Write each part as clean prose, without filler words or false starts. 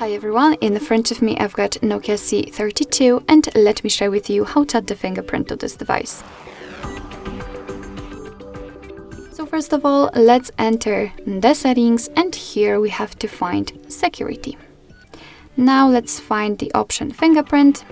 Hi everyone, in front of me I've got NOKIA C32 and let me share with you how to add the fingerprint to this device. So first of all, let's enter the settings and here we have to find security. Now let's find the option fingerprint.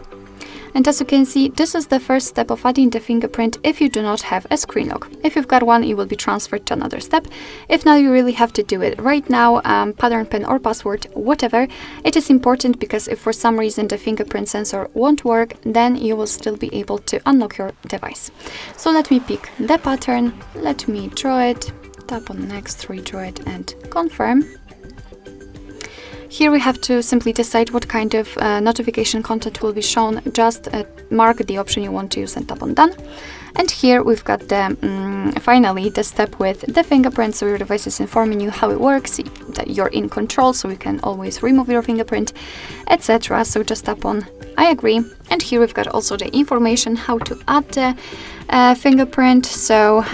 And as you can see, this is the first step of adding the fingerprint if you do not have a screen lock. If you've got one, you will be transferred to another step. If not, you really have to do it right now, pattern, pin or password, whatever. It is important because if for some reason the fingerprint sensor won't work, then you will still be able to unlock your device. So let me pick the pattern, let me draw it, tap on next, redraw it and confirm. Here we have to simply decide what kind of notification content will be shown. Just mark the option you want to use and tap on done. And here we've got the finally the step with the fingerprint, so your device is informing you how it works, that you're in control, so you can always remove your fingerprint, etc. So just tap on I agree. And here we've got also the information how to add the fingerprint. So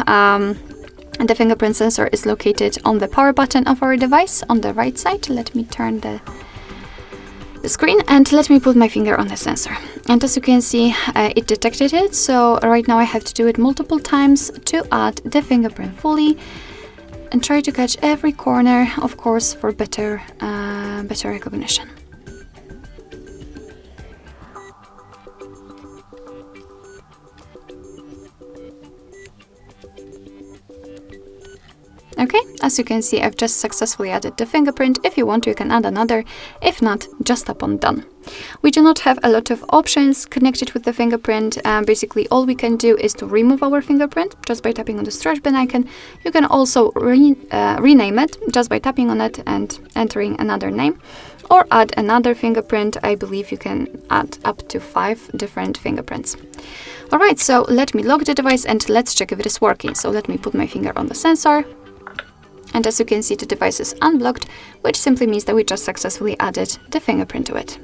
the fingerprint sensor is located on the power button of our device on the right side. Let me turn the screen and let me put my finger on the sensor. And as you can see, it detected it. So right now I have to do it multiple times to add the fingerprint fully and try to catch every corner, of course, for better recognition. Okay, as you can see, I've just successfully added the fingerprint. If you want to, you can add another. If not, just tap on done. We do not have a lot of options connected with the fingerprint. Basically, all we can do is to remove our fingerprint just by tapping on the trash bin icon. You can also rename it just by tapping on it and entering another name. Or add another fingerprint. I believe you can add up to 5 different fingerprints. Alright, so let me lock the device and let's check if it is working. So let me put my finger on the sensor. And as you can see, the device is unblocked, which simply means that we just successfully added the fingerprint to it.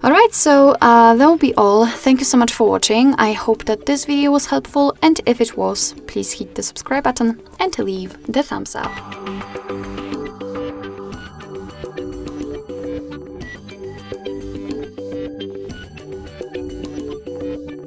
Alright, so that will be all. Thank you so much for watching. I hope that this video was helpful, and if it was, please hit the subscribe button and leave the thumbs up.